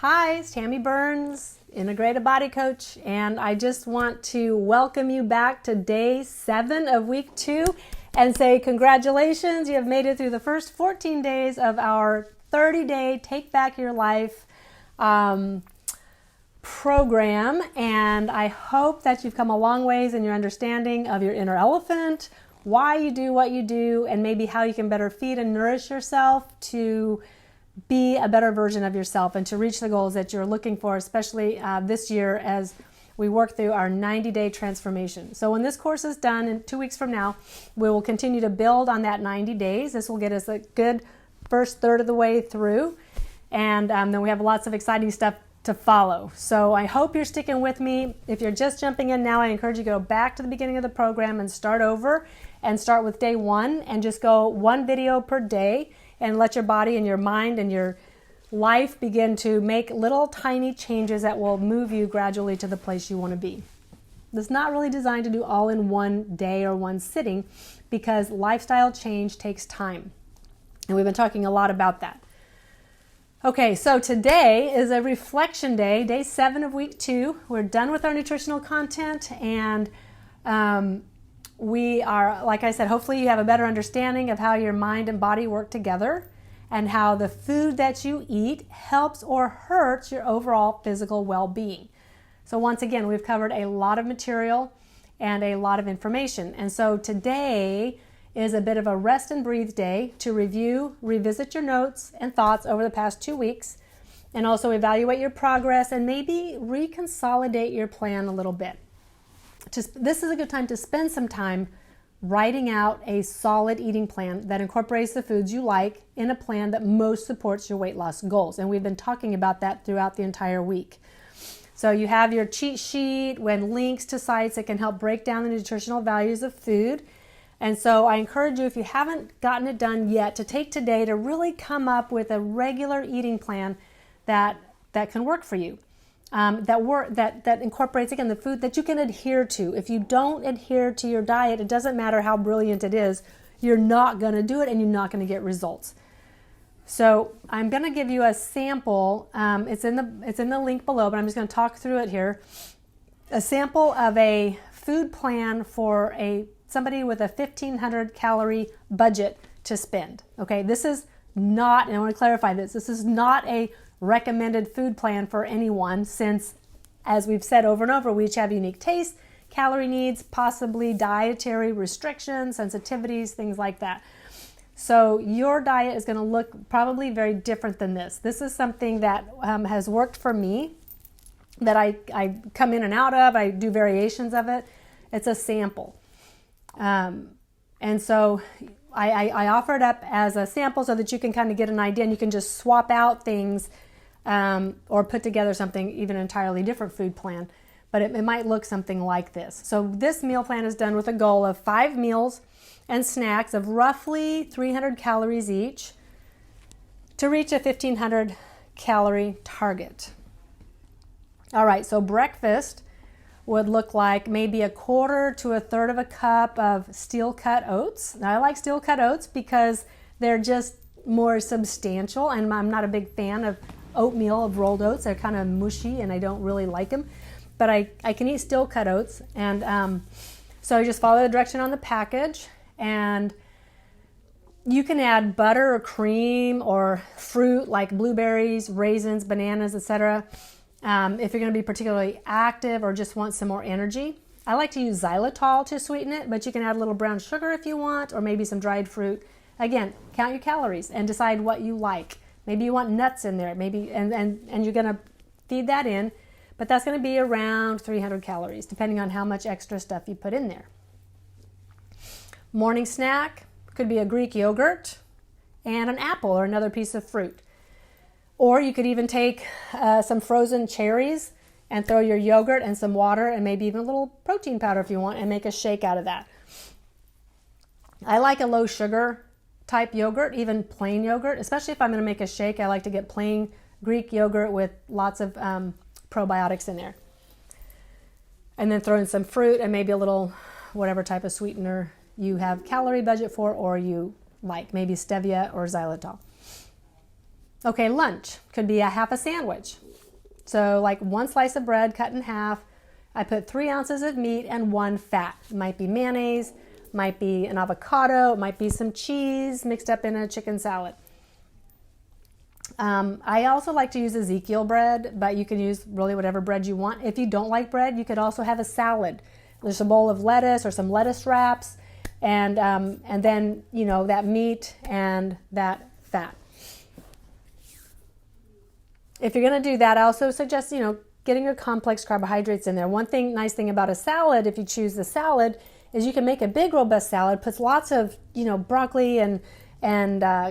Hi, it's Tammy Burns, Integrated Body Coach, and I just want to welcome you back to day 7 of week 2 and say congratulations, you have made it through the first 14 days of our 30-day Take Back Your Life program, and I hope that you've come a long ways in your understanding of your inner elephant, why you do what you do, and maybe how you can better feed and nourish yourself to be a better version of yourself and to reach the goals that you're looking for, especially this year as we work through our 90-day transformation. So when this course is done in 2 weeks from now, we will continue to build on that 90 days. This will get us a good first third of the way through, and then we have lots of exciting stuff to follow. So I hope you're sticking with me. If you're just jumping in now, I encourage you to go back to the beginning of the program and start over and start with day 1 and just go 1 video per day and let your body and your mind and your life begin to make little tiny changes that will move you gradually to the place you want to be. It's not really designed to do all in one day or one sitting because lifestyle change takes time. And we've been talking a lot about that. Okay, so today is a reflection day, day 7 of week 2. We're done with our nutritional content, and we are, like I said, hopefully you have a better understanding of how your mind and body work together and how the food that you eat helps or hurts your overall physical well-being. So once again, we've covered a lot of material and a lot of information. And so today is a bit of a rest and breathe day to review, revisit your notes and thoughts over the past 2 weeks, and also evaluate your progress and maybe reconsolidate your plan a little bit. This is a good time to spend some time writing out a solid eating plan that incorporates the foods you like in a plan that most supports your weight loss goals. And we've been talking about that throughout the entire week. So you have your cheat sheet with links to sites that can help break down the nutritional values of food. And so I encourage you, if you haven't gotten it done yet, to take today to really come up with a regular eating plan that can work for you. That incorporates, again, the food that you can adhere to. If you don't adhere to your diet, it doesn't matter how brilliant it is, you're not going to do it and you're not going to get results. So I'm going to give you a sample. It's in the link below, but I'm just going to talk through it here. A sample of a food plan for somebody with a 1,500 calorie budget to spend. Okay, this is not, and I want to clarify this is not a recommended food plan for anyone, since, as we've said over and over, we each have unique tastes, calorie needs, possibly dietary restrictions, sensitivities, things like that. So your diet is going to look probably very different than this. This is something that has worked for me, that I come in and out of. I do variations of it. It's a sample. And so I offer it up as a sample so that you can kind of get an idea, and you can just swap out things or put together something, even an entirely different food plan. But it might look something like this. So this meal plan is done with a goal of 5 meals and snacks of roughly 300 calories each to reach a 1,500 calorie target. All right, so breakfast would look like maybe 1/4 to 1/3 of a cup of steel-cut oats. Now, I like steel-cut oats because they're just more substantial, and I'm not a big fan of oatmeal, of rolled oats. They're kind of mushy, and I don't really like them. But I can eat steel-cut oats, and so you just follow the direction on the package, and you can add butter or cream or fruit like blueberries, raisins, bananas, etc. If you're going to be particularly active or just want some more energy. I like to use xylitol to sweeten it, but you can add a little brown sugar if you want, or maybe some dried fruit. Again, count your calories and decide what you like. Maybe you want nuts in there, maybe, and you're going to feed that in, but that's going to be around 300 calories, depending on how much extra stuff you put in there. Morning snack could be a Greek yogurt and an apple or another piece of fruit. Or you could even take some frozen cherries and throw your yogurt and some water and maybe even a little protein powder if you want, and make a shake out of that. I like a low sugar type yogurt, even plain yogurt, especially if I'm going to make a shake. I like to get plain Greek yogurt with lots of probiotics in there. And then throw in some fruit and maybe a little whatever type of sweetener you have calorie budget for or you like, maybe stevia or xylitol. Okay, lunch could be a half a sandwich. So like 1 slice of bread cut in half. I put 3 ounces of meat and 1 fat. It might be mayonnaise, might be an avocado, it might be some cheese mixed up in a chicken salad. I also like to use Ezekiel bread, but you can use really whatever bread you want. If you don't like bread, you could also have a salad. There's a bowl of lettuce or some lettuce wraps, and then, you know, that meat and that fat. If you're going to do that, I also suggest, you know, getting your complex carbohydrates in there. One nice thing about a salad, if you choose the salad, is you can make a big robust salad, puts lots of, you know, broccoli and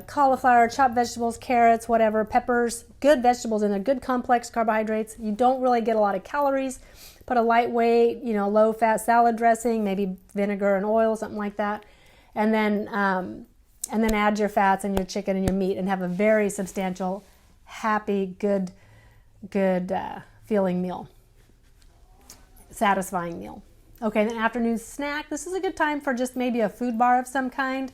cauliflower, chopped vegetables, carrots, whatever, peppers, good vegetables in there, good complex carbohydrates. You don't really get a lot of calories. Put a lightweight, you know, low-fat salad dressing, maybe vinegar and oil, something like that, and then add your fats and your chicken and your meat, and have a very substantial, happy, good feeling meal, satisfying meal. Okay, then afternoon snack. This is a good time for just maybe a food bar of some kind.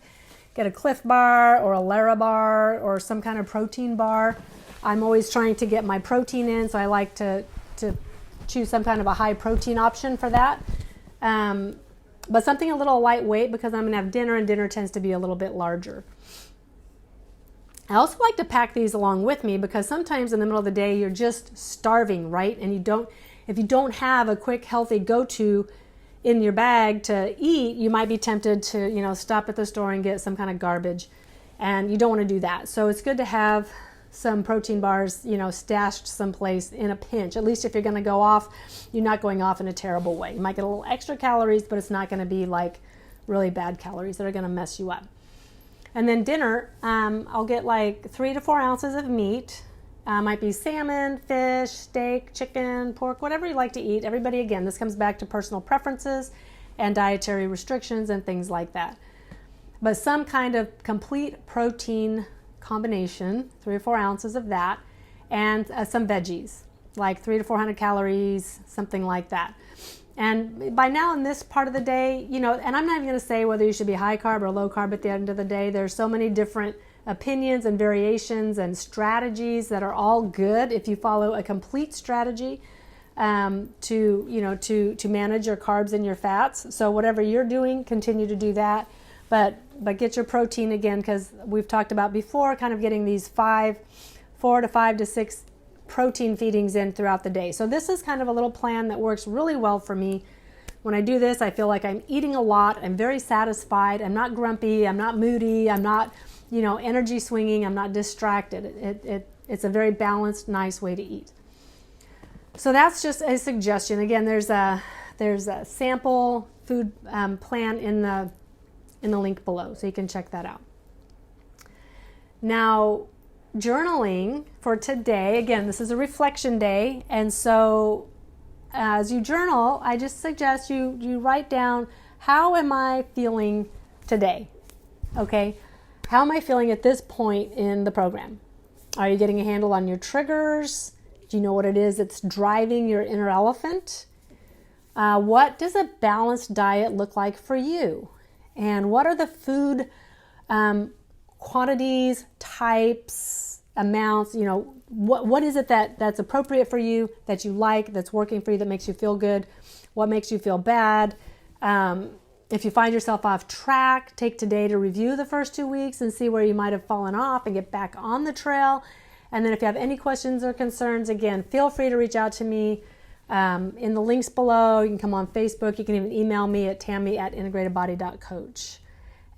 Get a Cliff Bar or a Lara bar or some kind of protein bar. I'm always trying to get my protein in, so I like to choose some kind of a high protein option for that. But something a little lightweight, because I'm going to have dinner, and dinner tends to be a little bit larger. I also like to pack these along with me, because sometimes in the middle of the day you're just starving, right? And if you don't have a quick, healthy go-to in your bag to eat, you might be tempted to, you know, stop at the store and get some kind of garbage, and you don't want to do that. So it's good to have some protein bars, you know, stashed someplace in a pinch. At least if you're going to go off, you're not going off in a terrible way. You might get a little extra calories, but it's not going to be like really bad calories that are going to mess you up. And then dinner, I'll get like 3 to 4 ounces of meat. Might be salmon, fish, steak, chicken, pork, whatever you like to eat. Everybody, again, this comes back to personal preferences and dietary restrictions and things like that. But some kind of complete protein combination, 3 or 4 ounces of that, and some veggies, like 300 to 400 calories, something like that. And by now in this part of the day, you know, and I'm not even going to say whether you should be high carb or low carb at the end of the day. There's so many different opinions and variations and strategies that are all good if you follow a complete strategy to manage your carbs and your fats. So whatever you're doing, continue to do that. But get your protein again, because we've talked about before, kind of getting these 4 to 5 to 6 protein feedings in throughout the day. So this is kind of a little plan that works really well for me. When I do this, I feel like I'm eating a lot. I'm very satisfied. I'm not grumpy. I'm not moody. I'm not, you know, energy swinging. I'm not distracted. It's a very balanced, nice way to eat. So that's just a suggestion. Again, there's a sample food plan in the link below, so you can check that out. Now, journaling for today, again, this is a reflection day, and so as you journal, I just suggest you write down, how am I feeling today? Okay, how am I feeling at this point in the program? Are you getting a handle on your triggers? Do you know what it is that's driving your inner elephant? What does a balanced diet look like for you? And what are the food quantities, types, amounts, you know, what is it that's appropriate for you, that you like, that's working for you, that makes you feel good? What makes you feel bad? If you find yourself off track, take today to review the first 2 weeks and see where you might have fallen off and get back on the trail. And then if you have any questions or concerns, again, feel free to reach out to me in the links below. You can come on Facebook. You can even email me at tammy@integratedbody.coach.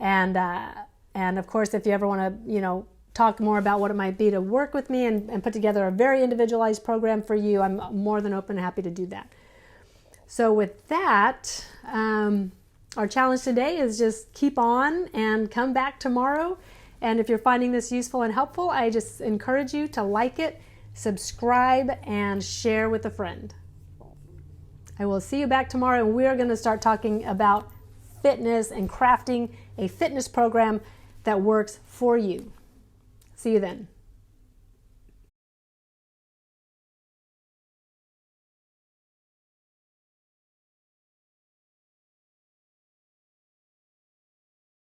And of course, if you ever want to, you know, talk more about what it might be to work with me and put together a very individualized program for you, I'm more than open and happy to do that. So with that, our challenge today is just keep on and come back tomorrow. And if you're finding this useful and helpful, I just encourage you to like it, subscribe, and share with a friend. I will see you back tomorrow, and we are going to start talking about fitness and crafting a fitness program that works for you. See you then.